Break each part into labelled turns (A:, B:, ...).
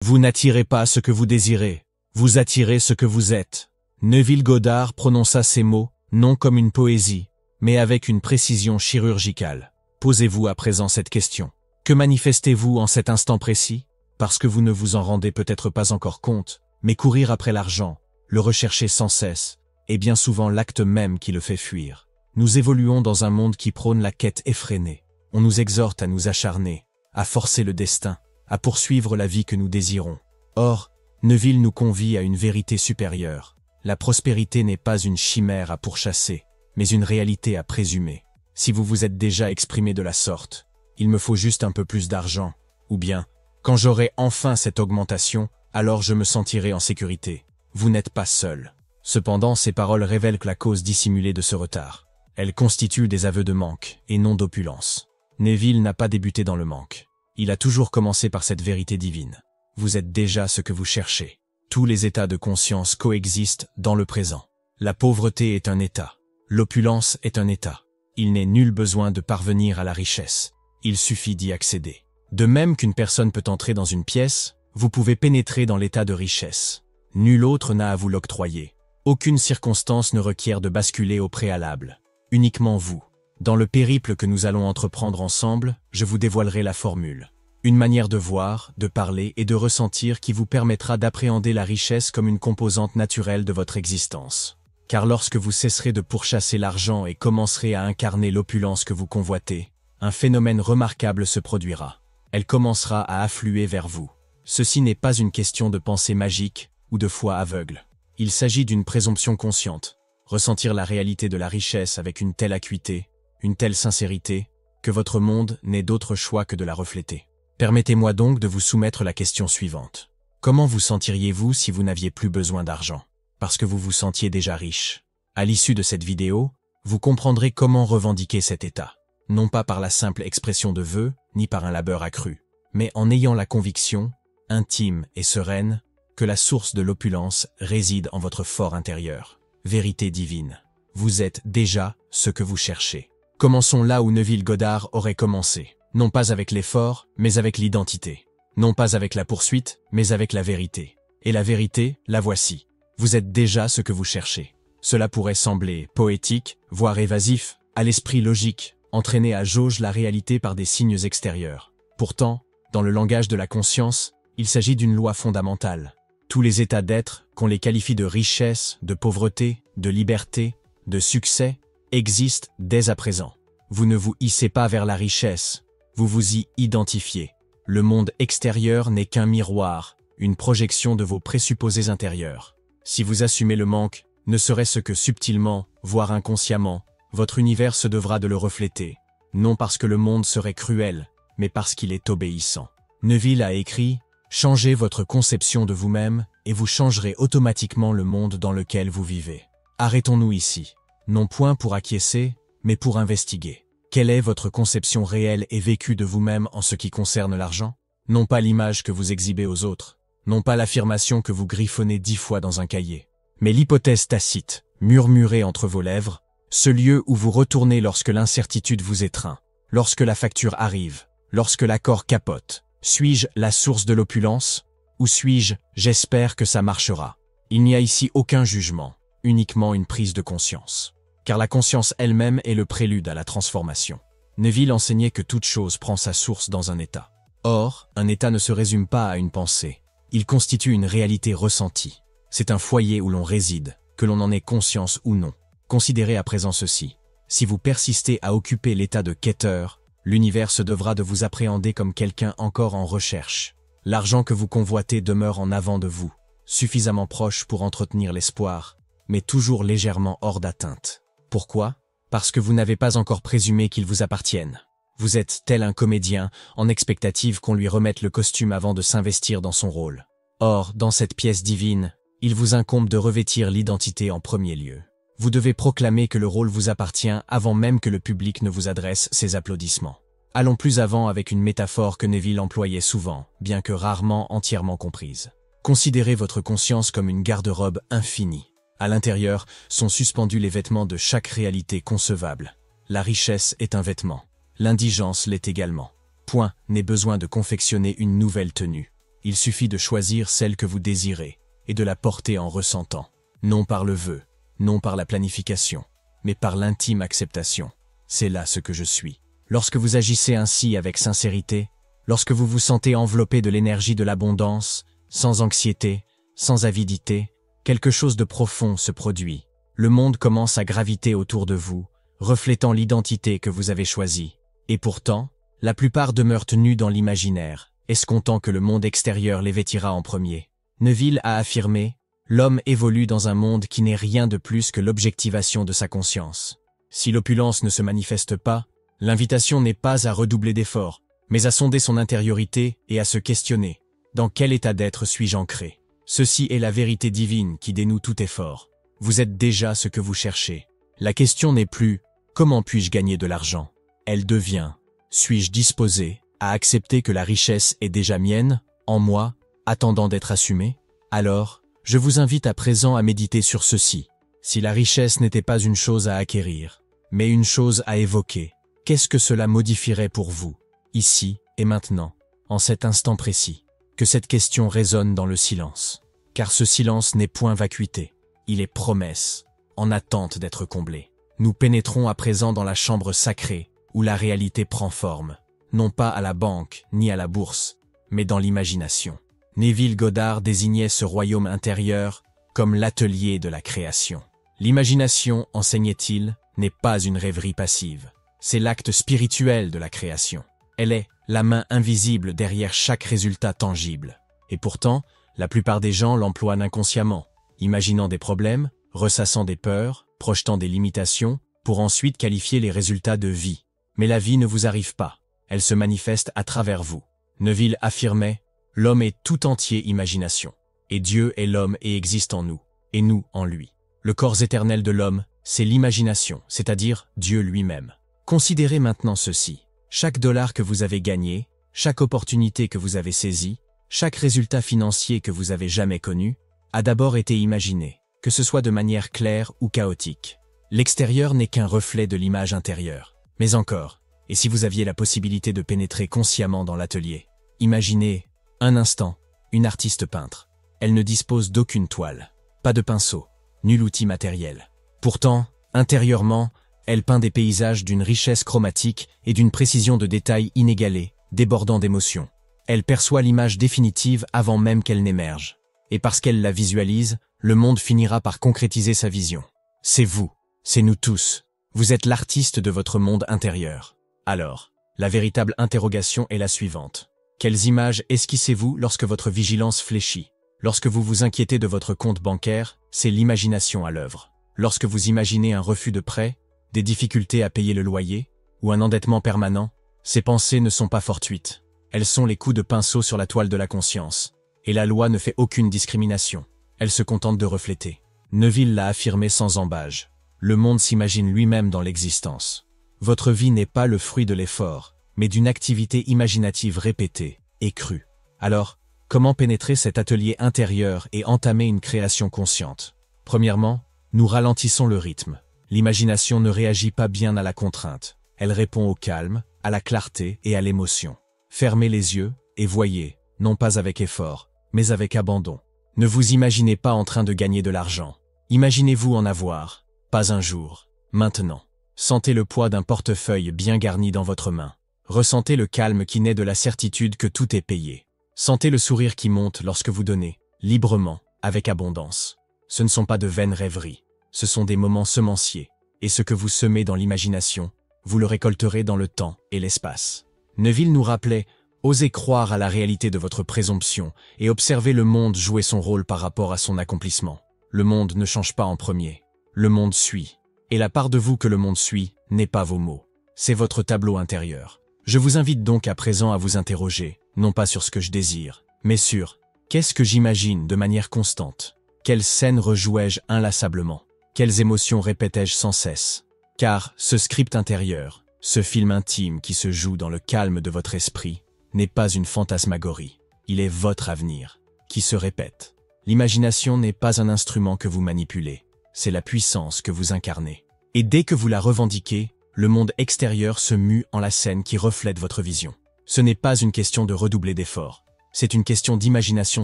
A: Vous n'attirez pas ce que vous désirez, vous attirez ce que vous êtes. Neville Goddard prononça ces mots, non comme une poésie, mais avec une précision chirurgicale. Posez-vous à présent cette question. Que manifestez-vous en cet instant précis? Parce que vous ne vous en rendez peut-être pas encore compte, mais courir après l'argent, le rechercher sans cesse, est bien souvent l'acte même qui le fait fuir. Nous évoluons dans un monde qui prône la quête effrénée. On nous exhorte à nous acharner, à forcer le destin, à poursuivre la vie que nous désirons. Or, Neville nous convie à une vérité supérieure. La prospérité n'est pas une chimère à pourchasser, mais une réalité à présumer. Si vous vous êtes déjà exprimé de la sorte, il me faut juste un peu plus d'argent, ou bien, quand j'aurai enfin cette augmentation, alors je me sentirai en sécurité. Vous n'êtes pas seul. Cependant, ces paroles révèlent la cause dissimulée de ce retard. Elles constituent des aveux de manque, et non d'opulence. Neville n'a pas débuté dans le manque. Il a toujours commencé par cette vérité divine. Vous êtes déjà ce que vous cherchez. Tous les états de conscience coexistent dans le présent. La pauvreté est un état. L'opulence est un état. Il n'est nul besoin de parvenir à la richesse. Il suffit d'y accéder. De même qu'une personne peut entrer dans une pièce, vous pouvez pénétrer dans l'état de richesse. Nul autre n'a à vous l'octroyer. Aucune circonstance ne requiert de basculer au préalable. Uniquement vous. Dans le périple que nous allons entreprendre ensemble, je vous dévoilerai la formule. Une manière de voir, de parler et de ressentir qui vous permettra d'appréhender la richesse comme une composante naturelle de votre existence. Car lorsque vous cesserez de pourchasser l'argent et commencerez à incarner l'opulence que vous convoitez, un phénomène remarquable se produira. Elle commencera à affluer vers vous. Ceci n'est pas une question de pensée magique ou de foi aveugle. Il s'agit d'une présomption consciente. Ressentir la réalité de la richesse avec une telle acuité, une telle sincérité, que votre monde n'est d'autre choix que de la refléter. Permettez-moi donc de vous soumettre la question suivante. Comment vous sentiriez-vous si vous n'aviez plus besoin d'argent? Parce que vous vous sentiez déjà riche. À l'issue de cette vidéo, vous comprendrez comment revendiquer cet état. Non pas par la simple expression de vœux, ni par un labeur accru, mais en ayant la conviction, intime et sereine, que la source de l'opulence réside en votre fort intérieur. Vérité divine. Vous êtes déjà ce que vous cherchez. Commençons là où Neville Goddard aurait commencé. Non pas avec l'effort, mais avec l'identité. Non pas avec la poursuite, mais avec la vérité. Et la vérité, la voici. Vous êtes déjà ce que vous cherchez. Cela pourrait sembler poétique, voire évasif, à l'esprit logique, entraîné à jauge la réalité par des signes extérieurs. Pourtant, dans le langage de la conscience, il s'agit d'une loi fondamentale. Tous les états d'être, qu'on les qualifie de richesse, de pauvreté, de liberté, de succès, existent dès à présent. Vous ne vous hissez pas vers la richesse, vous vous y identifiez. Le monde extérieur n'est qu'un miroir, une projection de vos présupposés intérieurs. Si vous assumez le manque, ne serait-ce que subtilement, voire inconsciemment, votre univers se devra de le refléter, non parce que le monde serait cruel, mais parce qu'il est obéissant. Neville a écrit « Changez votre conception de vous-même et vous changerez automatiquement le monde dans lequel vous vivez. » Arrêtons-nous ici, non point pour acquiescer, mais pour investiguer. Quelle est votre conception réelle et vécue de vous-même en ce qui concerne l'argent? Non pas l'image que vous exhibez aux autres, non pas l'affirmation que vous griffonnez 10 fois dans un cahier, mais l'hypothèse tacite, murmurée entre vos lèvres, ce lieu où vous retournez lorsque l'incertitude vous étreint, lorsque la facture arrive, lorsque l'accord capote. Suis-je la source de l'opulence? Ou suis-je « j'espère que ça marchera ». Il n'y a ici aucun jugement, uniquement une prise de conscience. Car la conscience elle-même est le prélude à la transformation. Neville enseignait que toute chose prend sa source dans un état. Or, un état ne se résume pas à une pensée. Il constitue une réalité ressentie. C'est un foyer où l'on réside, que l'on en ait conscience ou non. Considérez à présent ceci. Si vous persistez à occuper l'état de quêteur, l'univers se devra de vous appréhender comme quelqu'un encore en recherche. L'argent que vous convoitez demeure en avant de vous, suffisamment proche pour entretenir l'espoir, mais toujours légèrement hors d'atteinte. Pourquoi? Parce que vous n'avez pas encore présumé qu'il vous appartienne. Vous êtes tel un comédien, en expectative qu'on lui remette le costume avant de s'investir dans son rôle. Or, dans cette pièce divine, il vous incombe de revêtir l'identité en premier lieu. Vous devez proclamer que le rôle vous appartient avant même que le public ne vous adresse ses applaudissements. Allons plus avant avec une métaphore que Neville employait souvent, bien que rarement entièrement comprise. Considérez votre conscience comme une garde-robe infinie. À l'intérieur sont suspendus les vêtements de chaque réalité concevable. La richesse est un vêtement. L'indigence l'est également. Point n'est besoin de confectionner une nouvelle tenue. Il suffit de choisir celle que vous désirez et de la porter en ressentant, non par le vœu, non par la planification, mais par l'intime acceptation. C'est là ce que je suis. Lorsque vous agissez ainsi avec sincérité, lorsque vous vous sentez enveloppé de l'énergie de l'abondance, sans anxiété, sans avidité, quelque chose de profond se produit. Le monde commence à graviter autour de vous, reflétant l'identité que vous avez choisie. Et pourtant, la plupart demeurent nus dans l'imaginaire, escomptant que le monde extérieur les vêtira en premier. Neville a affirmé « L'homme évolue dans un monde qui n'est rien de plus que l'objectivation de sa conscience. Si l'opulence ne se manifeste pas, l'invitation n'est pas à redoubler d'efforts, mais à sonder son intériorité et à se questionner. Dans quel état d'être suis-je ancré? Ceci est la vérité divine qui dénoue tout effort. Vous êtes déjà ce que vous cherchez. La question n'est plus « Comment puis-je gagner de l'argent ?» Elle devient « Suis-je disposé à accepter que la richesse est déjà mienne, en moi, attendant d'être assumée ?» Alors, je vous invite à présent à méditer sur ceci. Si la richesse n'était pas une chose à acquérir, mais une chose à évoquer, qu'est-ce que cela modifierait pour vous, ici et maintenant, en cet instant précis? Que cette question résonne dans le silence. Car ce silence n'est point vacuité, il est promesse, en attente d'être comblé. Nous pénétrons à présent dans la chambre sacrée, où la réalité prend forme, non pas à la banque ni à la bourse, mais dans l'imagination. Neville Goddard désignait ce royaume intérieur comme l'atelier de la création. L'imagination, enseignait-il, n'est pas une rêverie passive. C'est l'acte spirituel de la création. Elle est la main invisible derrière chaque résultat tangible. Et pourtant, la plupart des gens l'emploient inconsciemment, imaginant des problèmes, ressassant des peurs, projetant des limitations, pour ensuite qualifier les résultats de vie. Mais la vie ne vous arrive pas, elle se manifeste à travers vous. Neville affirmait « L'homme est tout entier imagination, et Dieu est l'homme et existe en nous, et nous en lui. Le corps éternel de l'homme, c'est l'imagination, c'est-à-dire Dieu lui-même. Considérez maintenant ceci. Chaque dollar que vous avez gagné, chaque opportunité que vous avez saisie, chaque résultat financier que vous avez jamais connu, a d'abord été imaginé, que ce soit de manière claire ou chaotique. L'extérieur n'est qu'un reflet de l'image intérieure. Mais encore, et si vous aviez la possibilité de pénétrer consciemment dans l'atelier, imaginez, un instant, une artiste peintre. Elle ne dispose d'aucune toile, pas de pinceau, nul outil matériel. Pourtant, intérieurement, elle peint des paysages d'une richesse chromatique et d'une précision de détail inégalée, débordant d'émotions. Elle perçoit l'image définitive avant même qu'elle n'émerge. Et parce qu'elle la visualise, le monde finira par concrétiser sa vision. C'est vous, c'est nous tous. Vous êtes l'artiste de votre monde intérieur. Alors, la véritable interrogation est la suivante. Quelles images esquissez-vous lorsque votre vigilance fléchit? Lorsque vous vous inquiétez de votre compte bancaire, c'est l'imagination à l'œuvre. Lorsque vous imaginez un refus de prêt, des difficultés à payer le loyer, ou un endettement permanent, ces pensées ne sont pas fortuites. Elles sont les coups de pinceau sur la toile de la conscience. Et la loi ne fait aucune discrimination. Elle se contente de refléter. Neville l'a affirmé sans ambages. Le monde s'imagine lui-même dans l'existence. Votre vie n'est pas le fruit de l'effort, mais d'une activité imaginative répétée et crue. Alors, comment pénétrer cet atelier intérieur et entamer une création consciente? Premièrement, nous ralentissons le rythme. L'imagination ne réagit pas bien à la contrainte. Elle répond au calme, à la clarté et à l'émotion. Fermez les yeux et voyez, non pas avec effort, mais avec abandon. Ne vous imaginez pas en train de gagner de l'argent. Imaginez-vous en avoir, pas un jour, maintenant. Sentez le poids d'un portefeuille bien garni dans votre main. Ressentez le calme qui naît de la certitude que tout est payé. Sentez le sourire qui monte lorsque vous donnez, librement, avec abondance. Ce ne sont pas de vaines rêveries, ce sont des moments semenciers, et ce que vous semez dans l'imagination, vous le récolterez dans le temps et l'espace. Neville nous rappelait « Osez croire à la réalité de votre présomption et observez le monde jouer son rôle par rapport à son accomplissement. Le monde ne change pas en premier, le monde suit. Et la part de vous que le monde suit n'est pas vos mots, c'est votre tableau intérieur. Je vous invite donc à présent à vous interroger, non pas sur ce que je désire, mais sur « Qu'est-ce que j'imagine de manière constante? Quelles scènes rejouais-je inlassablement? Quelles émotions répétais-je sans cesse ?» Car ce script intérieur, ce film intime qui se joue dans le calme de votre esprit, n'est pas une fantasmagorie, il est votre avenir, qui se répète. L'imagination n'est pas un instrument que vous manipulez, c'est la puissance que vous incarnez. Et dès que vous la revendiquez, le monde extérieur se mue en la scène qui reflète votre vision. Ce n'est pas une question de redoubler d'efforts, C'est une question d'imagination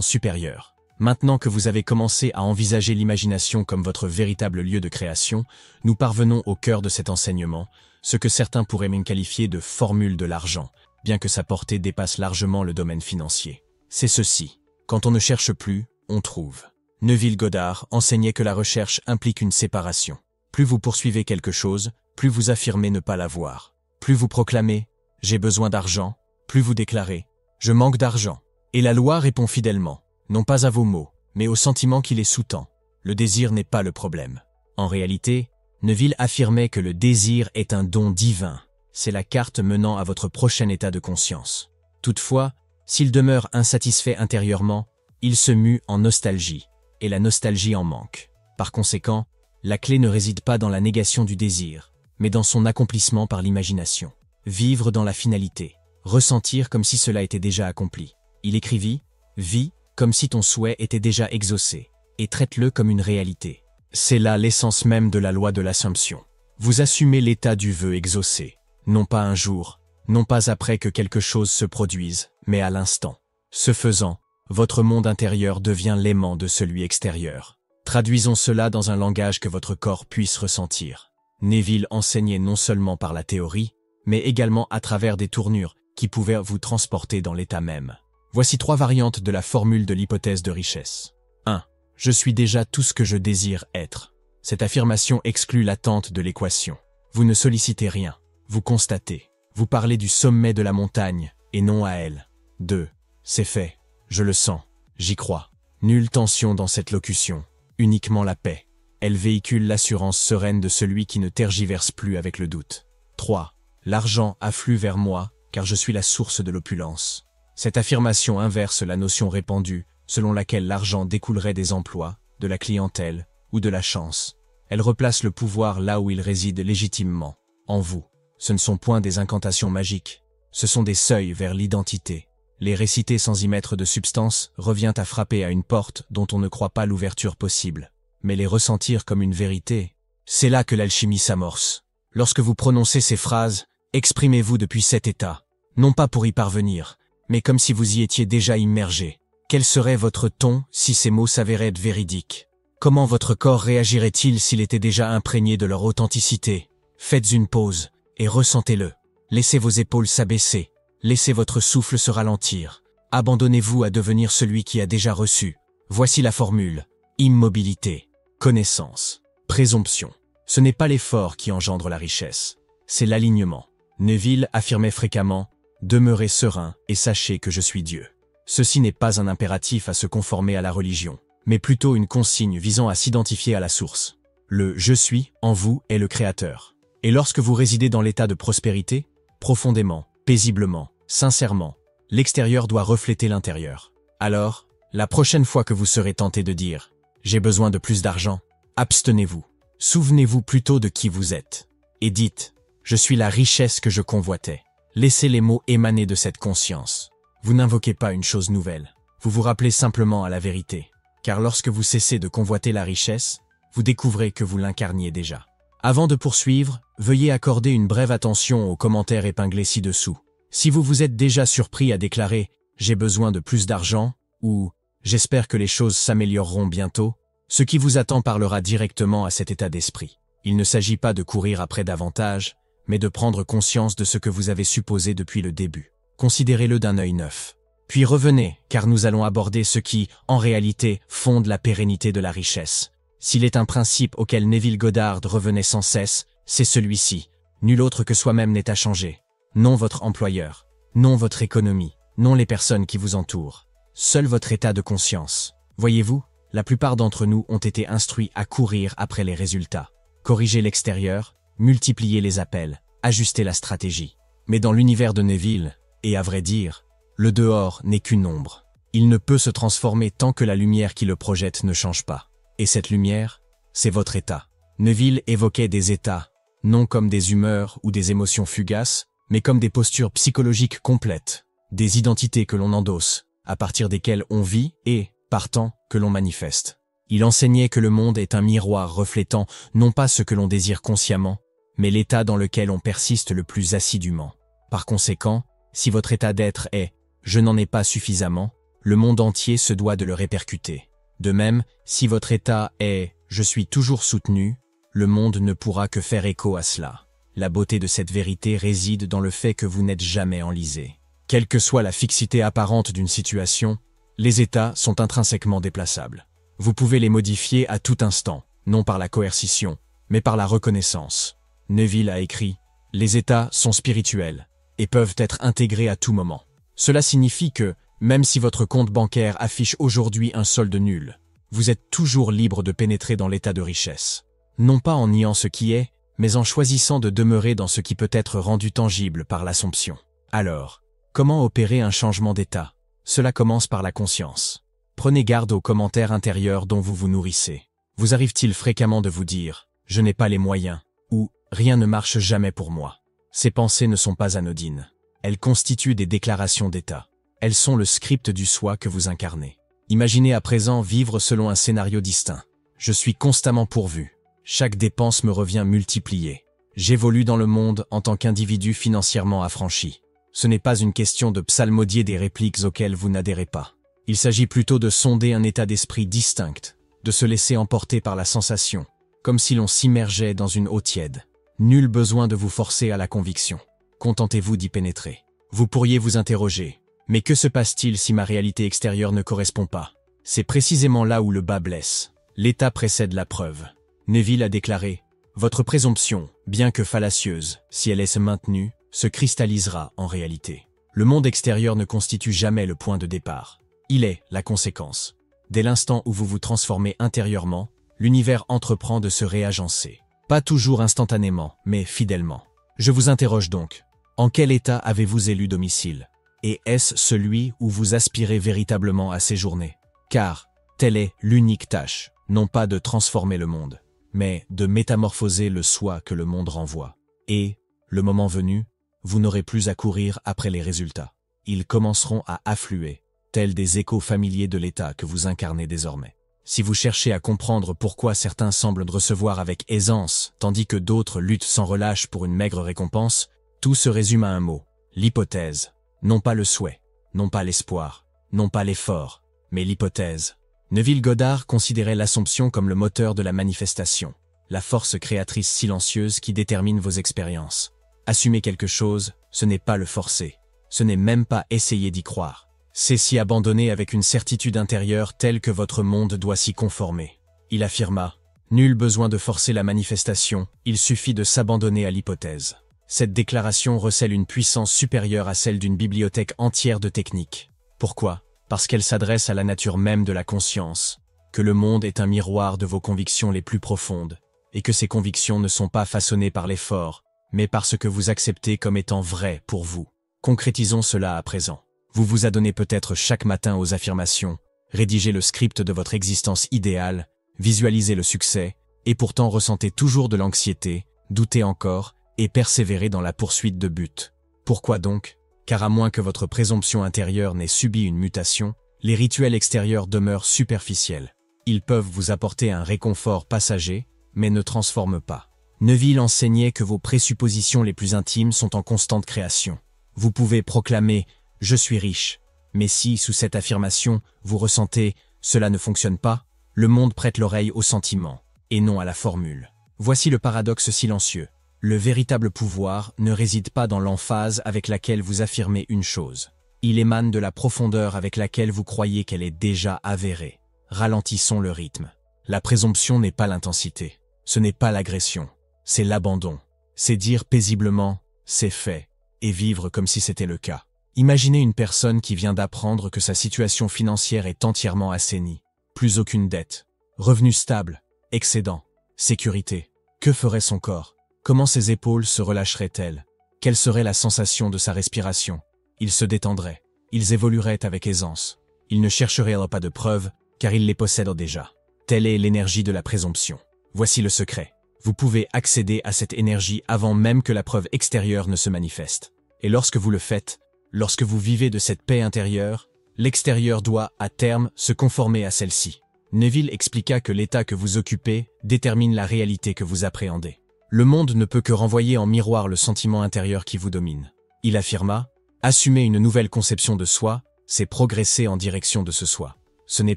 A: supérieure. Maintenant que vous avez commencé à envisager l'imagination comme votre véritable lieu de création, nous parvenons au cœur de cet enseignement, ce que certains pourraient même qualifier de formule de l'argent, bien que sa portée dépasse largement le domaine financier. C'est ceci. Quand on ne cherche plus, on trouve. Neville Goddard enseignait que la recherche implique une séparation. Plus vous poursuivez quelque chose, plus vous affirmez ne pas l'avoir. Plus vous proclamez « j'ai besoin d'argent », plus vous déclarez « je manque d'argent ». Et la loi répond fidèlement, non pas à vos mots, mais au sentiment qui les sous-tend. Le désir n'est pas le problème. En réalité, Neville affirmait que le désir est un don divin. C'est la carte menant à votre prochain état de conscience. Toutefois, s'il demeure insatisfait intérieurement, il se mue en nostalgie, et la nostalgie en manque. Par conséquent, la clé ne réside pas dans la négation du désir, mais dans son accomplissement par l'imagination. Vivre dans la finalité, ressentir comme si cela était déjà accompli. Il écrivit « Vis comme si ton souhait était déjà exaucé, et traite-le comme une réalité. » C'est là l'essence même de la loi de l'Assomption. Vous assumez l'état du vœu exaucé, non pas un jour, non pas après que quelque chose se produise, mais à l'instant. Ce faisant, votre monde intérieur devient l'aimant de celui extérieur. Traduisons cela dans un langage que votre corps puisse ressentir. Neville enseignait non seulement par la théorie, mais également à travers des tournures qui pouvaient vous transporter dans l'état même. Voici 3 variantes de la formule de l'hypothèse de richesse. 1. Je suis déjà tout ce que je désire être. Cette affirmation exclut l'attente de l'équation. Vous ne sollicitez rien, vous constatez. Vous parlez du sommet de la montagne, et non à elle. 2. C'est fait, je le sens, j'y crois. Nulle tension dans cette locution, uniquement la paix. Elle véhicule l'assurance sereine de celui qui ne tergiverse plus avec le doute. 3. L'argent afflue vers moi, car je suis la source de l'opulence. Cette affirmation inverse la notion répandue, selon laquelle l'argent découlerait des emplois, de la clientèle ou de la chance. Elle replace le pouvoir là où il réside légitimement, en vous. Ce ne sont point des incantations magiques, ce sont des seuils vers l'identité. Les réciter sans y mettre de substance revient à frapper à une porte dont on ne croit pas l'ouverture possible. Mais les ressentir comme une vérité, c'est là que l'alchimie s'amorce. Lorsque vous prononcez ces phrases, exprimez-vous depuis cet état, non pas pour y parvenir, mais comme si vous y étiez déjà immergé. Quel serait votre ton si ces mots s'avéraient être véridiques? Comment votre corps réagirait-il s'il était déjà imprégné de leur authenticité? Faites une pause et ressentez-le. Laissez vos épaules s'abaisser, laissez votre souffle se ralentir. Abandonnez-vous à devenir celui qui a déjà reçu. Voici la formule. Immobilité, connaissance, présomption. Ce n'est pas l'effort qui engendre la richesse, c'est l'alignement. Neville affirmait fréquemment « Demeurez serein et sachez que je suis Dieu ». Ceci n'est pas un impératif à se conformer à la religion, mais plutôt une consigne visant à s'identifier à la source. Le « je suis » en vous est le Créateur. Et lorsque vous résidez dans l'état de prospérité, profondément, paisiblement, sincèrement, l'extérieur doit refléter l'intérieur. Alors, la prochaine fois que vous serez tenté de dire « j'ai besoin de plus d'argent », abstenez-vous. Souvenez-vous plutôt de qui vous êtes. Et dites « je suis la richesse que je convoitais ». Laissez les mots émaner de cette conscience. Vous n'invoquez pas une chose nouvelle. Vous vous rappelez simplement à la vérité. Car lorsque vous cessez de convoiter la richesse, vous découvrez que vous l'incarniez déjà. Avant de poursuivre, veuillez accorder une brève attention aux commentaires épinglés ci-dessous. Si vous vous êtes déjà surpris à déclarer « j'ai besoin de plus d'argent » ou « j'espère que les choses s'amélioreront bientôt », ce qui vous attend parlera directement à cet état d'esprit. Il ne s'agit pas de courir après davantage, mais de prendre conscience de ce que vous avez supposé depuis le début. Considérez-le d'un œil neuf. Puis revenez, car nous allons aborder ce qui, en réalité, fonde la pérennité de la richesse. S'il est un principe auquel Neville Goddard revenait sans cesse, c'est celui-ci. Nul autre que soi-même n'est à changer. Non votre employeur, non votre économie, non les personnes qui vous entourent. Seul votre état de conscience. Voyez-vous, la plupart d'entre nous ont été instruits à courir après les résultats. Corriger l'extérieur, multiplier les appels, ajuster la stratégie. Mais dans l'univers de Neville, et à vrai dire, le dehors n'est qu'une ombre. Il ne peut se transformer tant que la lumière qui le projette ne change pas. Et cette lumière, c'est votre état. Neville évoquait des états, non comme des humeurs ou des émotions fugaces, mais comme des postures psychologiques complètes, des identités que l'on endosse, à partir desquelles on vit et, partant, que l'on manifeste. Il enseignait que le monde est un miroir reflétant non pas ce que l'on désire consciemment, mais l'état dans lequel on persiste le plus assidûment. Par conséquent, si votre état d'être est « je n'en ai pas suffisamment », le monde entier se doit de le répercuter. De même, si votre état est « je suis toujours soutenu », le monde ne pourra que faire écho à cela. La beauté de cette vérité réside dans le fait que vous n'êtes jamais enlisé. Quelle que soit la fixité apparente d'une situation, les états sont intrinsèquement déplaçables. Vous pouvez les modifier à tout instant, non par la coercition, mais par la reconnaissance. Neville a écrit « Les états sont spirituels et peuvent être intégrés à tout moment ». Cela signifie que, même si votre compte bancaire affiche aujourd'hui un solde nul, vous êtes toujours libre de pénétrer dans l'état de richesse. Non pas en niant ce qui est, mais en choisissant de demeurer dans ce qui peut être rendu tangible par l'Assomption. Alors, comment opérer un changement d'état? Cela commence par la conscience. Prenez garde aux commentaires intérieurs dont vous vous nourrissez. Vous arrive-t-il fréquemment de vous dire « je n'ai pas les moyens » ou « rien ne marche jamais pour moi ». Ces pensées ne sont pas anodines. Elles constituent des déclarations d'état. Elles sont le script du soi que vous incarnez. Imaginez à présent vivre selon un scénario distinct. Je suis constamment pourvu. Chaque dépense me revient multipliée. J'évolue dans le monde en tant qu'individu financièrement affranchi. Ce n'est pas une question de psalmodier des répliques auxquelles vous n'adhérez pas. Il s'agit plutôt de sonder un état d'esprit distinct, de se laisser emporter par la sensation, comme si l'on s'immergeait dans une eau tiède. Nul besoin de vous forcer à la conviction. Contentez-vous d'y pénétrer. Vous pourriez vous interroger. Mais que se passe-t-il si ma réalité extérieure ne correspond pas? C'est précisément là où le bas blesse. L'état précède la preuve. Neville a déclaré « Votre présomption, bien que fallacieuse, si elle est maintenue, se cristallisera en réalité. Le monde extérieur ne constitue jamais le point de départ. Il est la conséquence. Dès l'instant où vous vous transformez intérieurement, l'univers entreprend de se réagencer. Pas toujours instantanément, mais fidèlement. Je vous interroge donc, en quel état avez-vous élu domicile? Et est-ce celui où vous aspirez véritablement à séjourner? Car telle est l'unique tâche, non pas de transformer le monde, mais de métamorphoser le soi que le monde renvoie. Et, le moment venu, vous n'aurez plus à courir après les résultats. Ils commenceront à affluer, tels des échos familiers de l'état que vous incarnez désormais. Si vous cherchez à comprendre pourquoi certains semblent recevoir avec aisance, tandis que d'autres luttent sans relâche pour une maigre récompense, tout se résume à un mot, l'hypothèse. Non pas le souhait, non pas l'espoir, non pas l'effort, mais l'hypothèse. Neville Goddard considérait l'Assomption comme le moteur de la manifestation, la force créatrice silencieuse qui détermine vos expériences. Assumer quelque chose, ce n'est pas le forcer, ce n'est même pas essayer d'y croire. C'est s'y abandonner avec une certitude intérieure telle que votre monde doit s'y conformer. Il affirma, « Nul besoin de forcer la manifestation, il suffit de s'abandonner à l'hypothèse. » Cette déclaration recèle une puissance supérieure à celle d'une bibliothèque entière de techniques. Pourquoi? Parce qu'elle s'adresse à la nature même de la conscience, que le monde est un miroir de vos convictions les plus profondes, et que ces convictions ne sont pas façonnées par l'effort, mais par ce que vous acceptez comme étant vrai pour vous. Concrétisons cela à présent. Vous vous adonnez peut-être chaque matin aux affirmations, rédigez le script de votre existence idéale, visualisez le succès, et pourtant ressentez toujours de l'anxiété, doutez encore, et persévérer dans la poursuite de buts. Pourquoi donc? Car à moins que votre présomption intérieure n'ait subi une mutation, les rituels extérieurs demeurent superficiels. Ils peuvent vous apporter un réconfort passager, mais ne transforment pas. Neville enseignait que vos présuppositions les plus intimes sont en constante création. Vous pouvez proclamer « Je suis riche », mais si, sous cette affirmation, vous ressentez « Cela ne fonctionne pas », le monde prête l'oreille au sentiment, et non à la formule. Voici le paradoxe silencieux. Le véritable pouvoir ne réside pas dans l'emphase avec laquelle vous affirmez une chose. Il émane de la profondeur avec laquelle vous croyez qu'elle est déjà avérée. Ralentissons le rythme. La présomption n'est pas l'intensité. Ce n'est pas l'agression. C'est l'abandon. C'est dire paisiblement « c'est fait » et vivre comme si c'était le cas. Imaginez une personne qui vient d'apprendre que sa situation financière est entièrement assainie. Plus aucune dette. Revenus stables. Excédent. Sécurité. Que ferait son corps? Comment ses épaules se relâcheraient-elles? Quelle serait la sensation de sa respiration? Ils se détendraient. Ils évolueraient avec aisance. Ils ne chercheraient pas de preuves, car ils les possèdent déjà. Telle est l'énergie de la présomption. Voici le secret. Vous pouvez accéder à cette énergie avant même que la preuve extérieure ne se manifeste. Et lorsque vous le faites, lorsque vous vivez de cette paix intérieure, l'extérieur doit, à terme, se conformer à celle-ci. Neville expliqua que l'état que vous occupez détermine la réalité que vous appréhendez. Le monde ne peut que renvoyer en miroir le sentiment intérieur qui vous domine. Il affirma, assumer une nouvelle conception de soi, c'est progresser en direction de ce soi. Ce n'est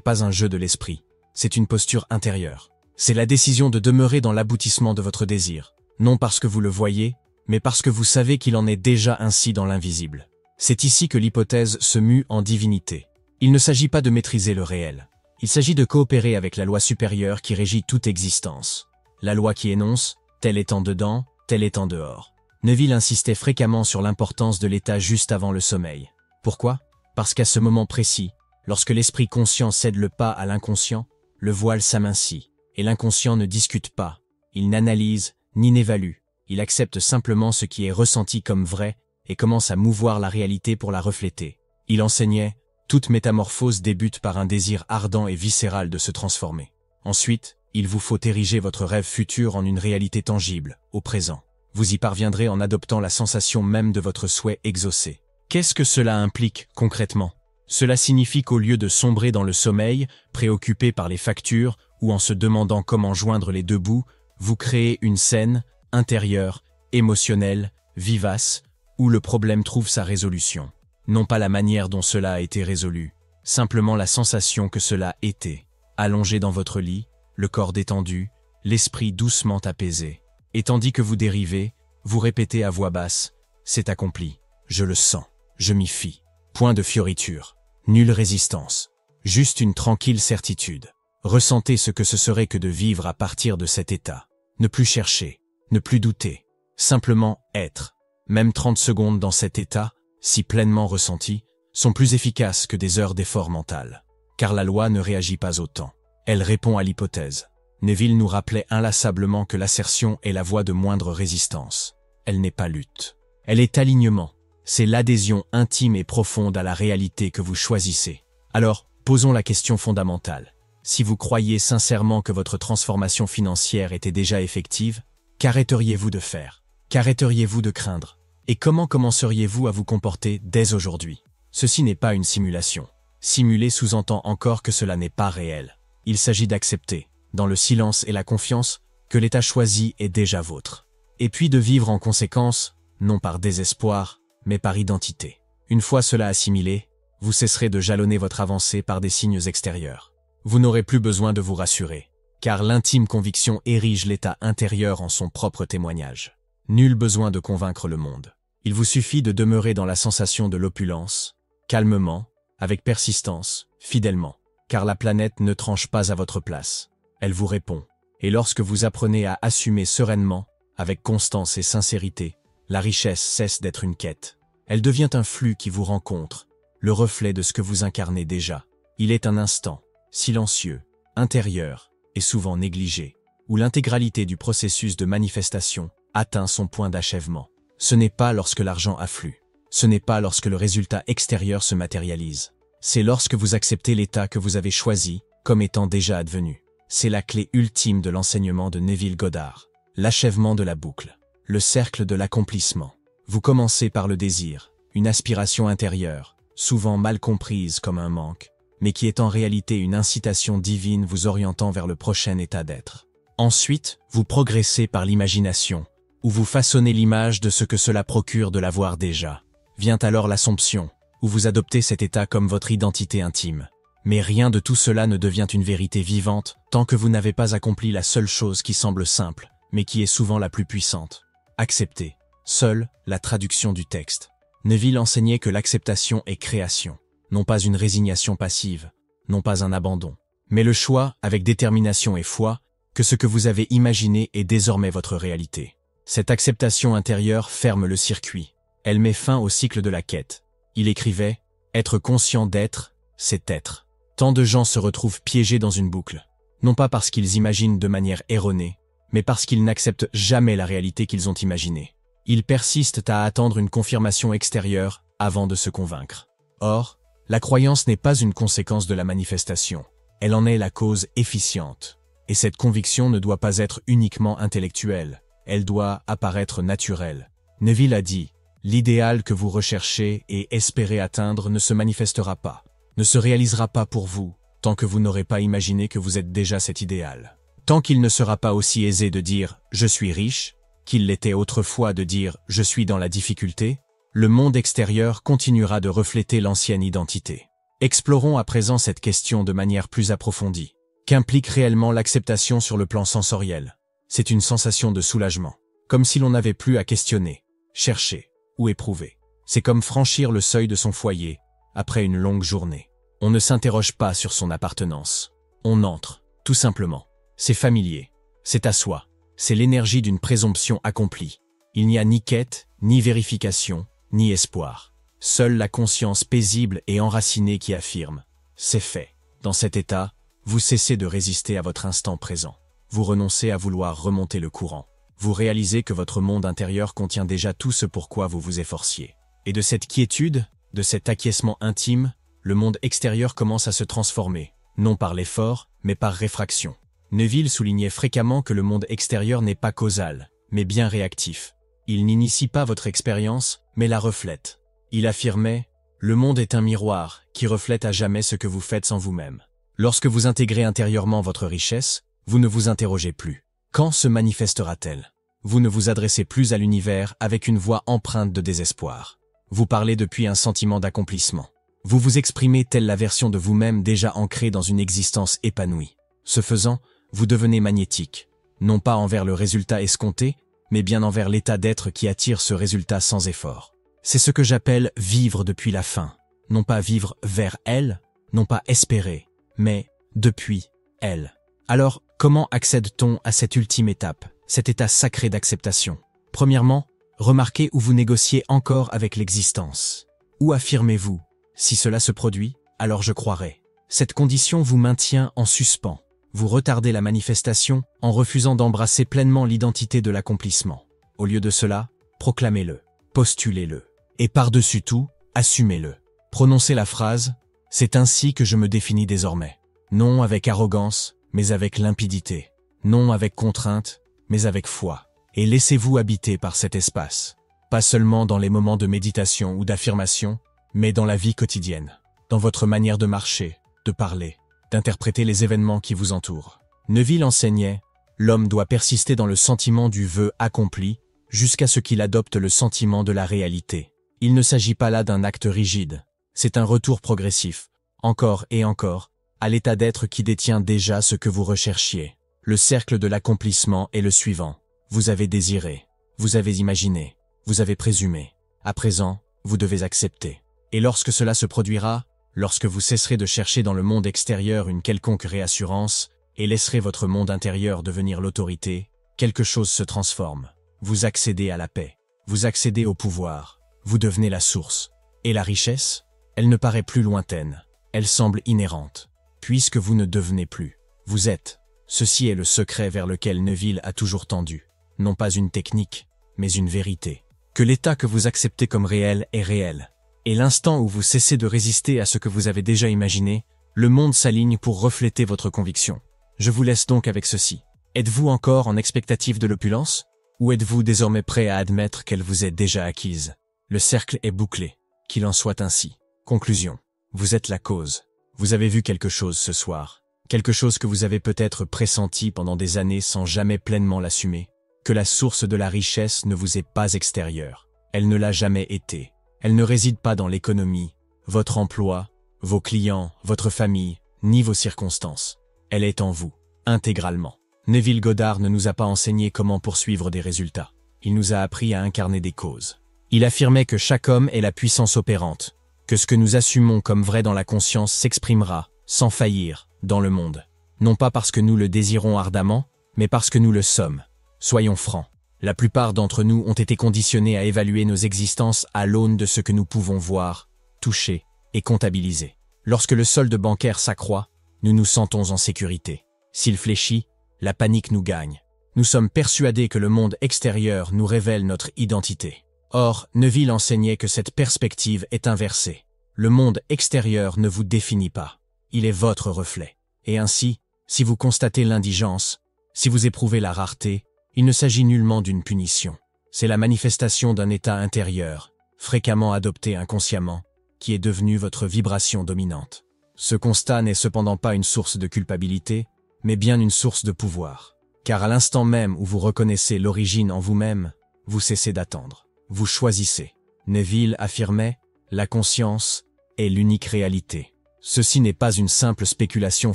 A: pas un jeu de l'esprit, c'est une posture intérieure. C'est la décision de demeurer dans l'aboutissement de votre désir, non parce que vous le voyez, mais parce que vous savez qu'il en est déjà ainsi dans l'invisible. C'est ici que l'hypothèse se mue en divinité. Il ne s'agit pas de maîtriser le réel. Il s'agit de coopérer avec la loi supérieure qui régit toute existence. La loi qui énonce « tel est en dedans, tel est en dehors ». Neville insistait fréquemment sur l'importance de l'état juste avant le sommeil. Pourquoi? Parce qu'à ce moment précis, lorsque l'esprit conscient cède le pas à l'inconscient, le voile s'amincit. Et l'inconscient ne discute pas, il n'analyse ni n'évalue, il accepte simplement ce qui est ressenti comme vrai et commence à mouvoir la réalité pour la refléter. Il enseignait, toute métamorphose débute par un désir ardent et viscéral de se transformer. Ensuite, il vous faut ériger votre rêve futur en une réalité tangible, au présent. Vous y parviendrez en adoptant la sensation même de votre souhait exaucé. Qu'est-ce que cela implique concrètement? Cela signifie qu'au lieu de sombrer dans le sommeil, préoccupé par les factures, ou en se demandant comment joindre les deux bouts, vous créez une scène, intérieure, émotionnelle, vivace, où le problème trouve sa résolution. Non pas la manière dont cela a été résolu, simplement la sensation que cela était. Allongé dans votre lit, le corps détendu, l'esprit doucement apaisé. Et tandis que vous dérivez, vous répétez à voix basse, « C'est accompli, je le sens, je m'y fie ». Point de fioriture, nulle résistance, juste une tranquille certitude. Ressentez ce que ce serait que de vivre à partir de cet état. Ne plus chercher, ne plus douter, simplement être. Même 30 secondes dans cet état, si pleinement ressenti, sont plus efficaces que des heures d'effort mental. Car la loi ne réagit pas autant. Elle répond à l'hypothèse. Neville nous rappelait inlassablement que l'assertion est la voie de moindre résistance. Elle n'est pas lutte. Elle est alignement. C'est l'adhésion intime et profonde à la réalité que vous choisissez. Alors, posons la question fondamentale. Si vous croyez sincèrement que votre transformation financière était déjà effective, qu'arrêteriez-vous de faire? Qu'arrêteriez-vous de craindre? Et comment commenceriez-vous à vous comporter dès aujourd'hui? Ceci n'est pas une simulation. Simuler sous-entend encore que cela n'est pas réel. Il s'agit d'accepter, dans le silence et la confiance, que l'état choisi est déjà vôtre. Et puis de vivre en conséquence, non par désespoir, mais par identité. Une fois cela assimilé, vous cesserez de jalonner votre avancée par des signes extérieurs. Vous n'aurez plus besoin de vous rassurer, car l'intime conviction érige l'état intérieur en son propre témoignage. Nul besoin de convaincre le monde. Il vous suffit de demeurer dans la sensation de l'opulence, calmement, avec persistance, fidèlement, car la planète ne tranche pas à votre place. Elle vous répond. Et lorsque vous apprenez à assumer sereinement, avec constance et sincérité, la richesse cesse d'être une quête. Elle devient un flux qui vous rencontre, le reflet de ce que vous incarnez déjà. Il est un instant, silencieux, intérieur, et souvent négligé, où l'intégralité du processus de manifestation atteint son point d'achèvement. Ce n'est pas lorsque l'argent afflue. Ce n'est pas lorsque le résultat extérieur se matérialise. C'est lorsque vous acceptez l'état que vous avez choisi comme étant déjà advenu. C'est la clé ultime de l'enseignement de Neville Goddard. L'achèvement de la boucle. Le cercle de l'accomplissement. Vous commencez par le désir, une aspiration intérieure, souvent mal comprise comme un manque, mais qui est en réalité une incitation divine vous orientant vers le prochain état d'être. Ensuite, vous progressez par l'imagination, où vous façonnez l'image de ce que cela procure de l'avoir déjà. Vient alors l'assomption, où vous adoptez cet état comme votre identité intime. Mais rien de tout cela ne devient une vérité vivante tant que vous n'avez pas accompli la seule chose qui semble simple, mais qui est souvent la plus puissante. Accepter. Seule la traduction du texte. Neville enseignait que l'acceptation est création. Non pas une résignation passive, non pas un abandon, mais le choix, avec détermination et foi, que ce que vous avez imaginé est désormais votre réalité. Cette acceptation intérieure ferme le circuit. Elle met fin au cycle de la quête. Il écrivait « Être conscient d'être, c'est être ». Tant de gens se retrouvent piégés dans une boucle, non pas parce qu'ils imaginent de manière erronée, mais parce qu'ils n'acceptent jamais la réalité qu'ils ont imaginée. Ils persistent à attendre une confirmation extérieure avant de se convaincre. Or, la croyance n'est pas une conséquence de la manifestation, elle en est la cause efficiente. Et cette conviction ne doit pas être uniquement intellectuelle, elle doit apparaître naturelle. Neville a dit, l'idéal que vous recherchez et espérez atteindre ne se manifestera pas, ne se réalisera pas pour vous, tant que vous n'aurez pas imaginé que vous êtes déjà cet idéal. Tant qu'il ne sera pas aussi aisé de dire « je suis riche », qu'il l'était autrefois de dire « je suis dans la difficulté », le monde extérieur continuera de refléter l'ancienne identité. Explorons à présent cette question de manière plus approfondie. Qu'implique réellement l'acceptation sur le plan sensoriel? C'est une sensation de soulagement, comme si l'on n'avait plus à questionner, chercher ou éprouver. C'est comme franchir le seuil de son foyer après une longue journée. On ne s'interroge pas sur son appartenance. On entre, tout simplement. C'est familier, c'est à soi, c'est l'énergie d'une présomption accomplie. Il n'y a ni quête, ni vérification, ni espoir. Seule la conscience paisible et enracinée qui affirme « c'est fait ». Dans cet état, vous cessez de résister à votre instant présent. Vous renoncez à vouloir remonter le courant. Vous réalisez que votre monde intérieur contient déjà tout ce pourquoi vous vous efforciez. Et de cette quiétude, de cet acquiescement intime, le monde extérieur commence à se transformer, non par l'effort, mais par réfraction. Neville soulignait fréquemment que le monde extérieur n'est pas causal, mais bien réactif. Il n'initie pas votre expérience, mais la reflète. Il affirmait « Le monde est un miroir qui reflète à jamais ce que vous faites sans vous-même ». Lorsque vous intégrez intérieurement votre richesse, vous ne vous interrogez plus. Quand se manifestera-t-elle? Vous ne vous adressez plus à l'univers avec une voix empreinte de désespoir. Vous parlez depuis un sentiment d'accomplissement. Vous vous exprimez telle la version de vous-même déjà ancrée dans une existence épanouie. Ce faisant, vous devenez magnétique, non pas envers le résultat escompté, mais bien envers l'état d'être qui attire ce résultat sans effort. C'est ce que j'appelle vivre depuis la fin. Non pas vivre vers elle, non pas espérer, mais depuis elle. Alors, comment accède-t-on à cette ultime étape, cet état sacré d'acceptation? Premièrement, remarquez où vous négociez encore avec l'existence. Où affirmez-vous? Si cela se produit, alors je croirai. Cette condition vous maintient en suspens. Vous retardez la manifestation en refusant d'embrasser pleinement l'identité de l'accomplissement. Au lieu de cela, proclamez-le, postulez-le. Et par-dessus tout, assumez-le. Prononcez la phrase « C'est ainsi que je me définis désormais ». Non avec arrogance, mais avec limpidité. Non avec contrainte, mais avec foi. Et laissez-vous habiter par cet espace. Pas seulement dans les moments de méditation ou d'affirmation, mais dans la vie quotidienne. Dans votre manière de marcher, de parler, d'interpréter les événements qui vous entourent. Neville enseignait « L'homme doit persister dans le sentiment du vœu accompli jusqu'à ce qu'il adopte le sentiment de la réalité. Il ne s'agit pas là d'un acte rigide, c'est un retour progressif, encore et encore, à l'état d'être qui détient déjà ce que vous recherchiez. Le cercle de l'accomplissement est le suivant. Vous avez désiré, vous avez imaginé, vous avez présumé. À présent, vous devez accepter. Et lorsque cela se produira, lorsque vous cesserez de chercher dans le monde extérieur une quelconque réassurance et laisserez votre monde intérieur devenir l'autorité, quelque chose se transforme. Vous accédez à la paix, vous accédez au pouvoir. Vous devenez la source. Et la richesse? Elle ne paraît plus lointaine. Elle semble inhérente. Puisque vous ne devenez plus. Vous êtes. Ceci est le secret vers lequel Neville a toujours tendu. Non pas une technique, mais une vérité. Que l'état que vous acceptez comme réel est réel. Et l'instant où vous cessez de résister à ce que vous avez déjà imaginé, le monde s'aligne pour refléter votre conviction. Je vous laisse donc avec ceci. Êtes-vous encore en expectative de l'opulence? Ou êtes-vous désormais prêt à admettre qu'elle vous est déjà acquise? Le cercle est bouclé, qu'il en soit ainsi. Conclusion. Vous êtes la cause. Vous avez vu quelque chose ce soir. Quelque chose que vous avez peut-être pressenti pendant des années sans jamais pleinement l'assumer. Que la source de la richesse ne vous est pas extérieure. Elle ne l'a jamais été. Elle ne réside pas dans l'économie, votre emploi, vos clients, votre famille, ni vos circonstances. Elle est en vous, intégralement. Neville Goddard ne nous a pas enseigné comment poursuivre des résultats. Il nous a appris à incarner des causes. Il affirmait que chaque homme est la puissance opérante, que ce que nous assumons comme vrai dans la conscience s'exprimera, sans faillir, dans le monde. Non pas parce que nous le désirons ardemment, mais parce que nous le sommes. Soyons francs. La plupart d'entre nous ont été conditionnés à évaluer nos existences à l'aune de ce que nous pouvons voir, toucher et comptabiliser. Lorsque le solde bancaire s'accroît, nous nous sentons en sécurité. S'il fléchit, la panique nous gagne. Nous sommes persuadés que le monde extérieur nous révèle notre identité. Or, Neville enseignait que cette perspective est inversée. Le monde extérieur ne vous définit pas. Il est votre reflet. Et ainsi, si vous constatez l'indigence, si vous éprouvez la rareté, il ne s'agit nullement d'une punition. C'est la manifestation d'un état intérieur, fréquemment adopté inconsciemment, qui est devenu votre vibration dominante. Ce constat n'est cependant pas une source de culpabilité, mais bien une source de pouvoir. Car à l'instant même où vous reconnaissez l'origine en vous-même, vous cessez d'attendre. Vous choisissez. Neville affirmait, la conscience est l'unique réalité. Ceci n'est pas une simple spéculation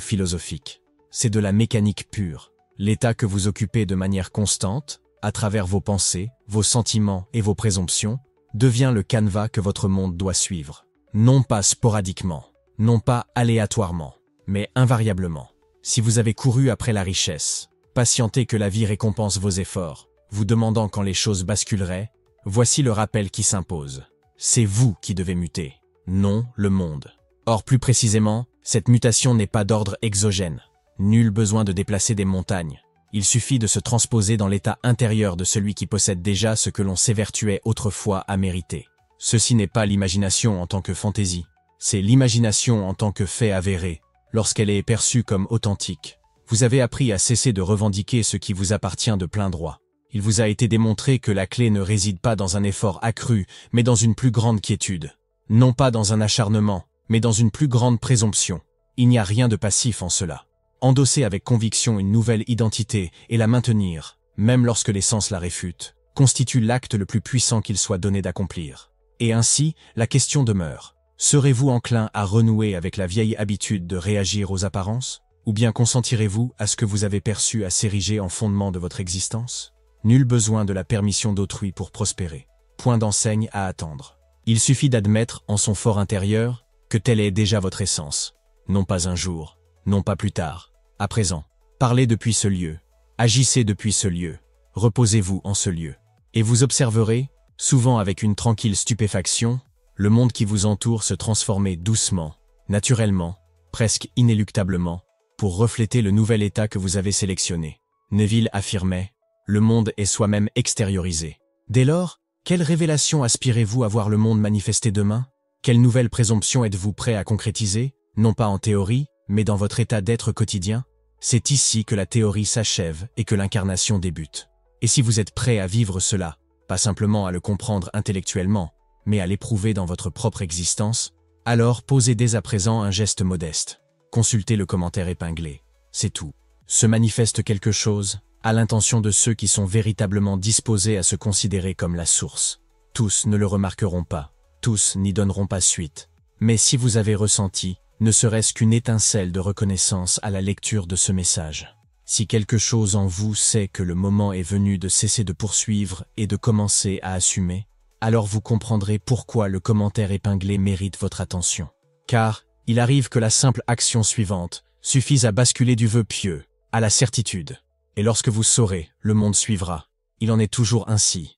A: philosophique. C'est de la mécanique pure. L'état que vous occupez de manière constante, à travers vos pensées, vos sentiments et vos présomptions, devient le canevas que votre monde doit suivre. Non pas sporadiquement, non pas aléatoirement, mais invariablement. Si vous avez couru après la richesse, patienté que la vie récompense vos efforts, vous demandant quand les choses basculeraient, voici le rappel qui s'impose. C'est vous qui devez muter, non le monde. Or plus précisément, cette mutation n'est pas d'ordre exogène. Nul besoin de déplacer des montagnes. Il suffit de se transposer dans l'état intérieur de celui qui possède déjà ce que l'on s'évertuait autrefois à mériter. Ceci n'est pas l'imagination en tant que fantaisie, c'est l'imagination en tant que fait avéré, lorsqu'elle est perçue comme authentique. Vous avez appris à cesser de revendiquer ce qui vous appartient de plein droit. Il vous a été démontré que la clé ne réside pas dans un effort accru, mais dans une plus grande quiétude. Non pas dans un acharnement, mais dans une plus grande présomption. Il n'y a rien de passif en cela. Endosser avec conviction une nouvelle identité et la maintenir, même lorsque les sens la réfutent, constitue l'acte le plus puissant qu'il soit donné d'accomplir. Et ainsi, la question demeure. Serez-vous enclin à renouer avec la vieille habitude de réagir aux apparences? Ou bien consentirez-vous à ce que vous avez perçu à s'ériger en fondement de votre existence? Nul besoin de la permission d'autrui pour prospérer. Point d'enseigne à attendre. Il suffit d'admettre en son fort intérieur que telle est déjà votre essence. Non pas un jour, non pas plus tard, à présent. Parlez depuis ce lieu, agissez depuis ce lieu, reposez-vous en ce lieu. Et vous observerez, souvent avec une tranquille stupéfaction, le monde qui vous entoure se transformer doucement, naturellement, presque inéluctablement, pour refléter le nouvel état que vous avez sélectionné. Neville affirmait, le monde est soi-même extériorisé. Dès lors, quelle révélation aspirez-vous à voir le monde manifester demain? Quelle nouvelle présomption êtes-vous prêt à concrétiser, non pas en théorie, mais dans votre état d'être quotidien? C'est ici que la théorie s'achève et que l'incarnation débute. Et si vous êtes prêt à vivre cela, pas simplement à le comprendre intellectuellement, mais à l'éprouver dans votre propre existence, alors posez dès à présent un geste modeste. Consultez le commentaire épinglé. C'est tout. Se manifeste quelque chose, à l'intention de ceux qui sont véritablement disposés à se considérer comme la source. Tous ne le remarqueront pas, tous n'y donneront pas suite. Mais si vous avez ressenti, ne serait-ce qu'une étincelle de reconnaissance à la lecture de ce message, si quelque chose en vous sait que le moment est venu de cesser de poursuivre et de commencer à assumer, alors vous comprendrez pourquoi le commentaire épinglé mérite votre attention. Car, il arrive que la simple action suivante suffise à basculer du vœu pieux à la certitude. Et lorsque vous saurez, le monde suivra. Il en est toujours ainsi.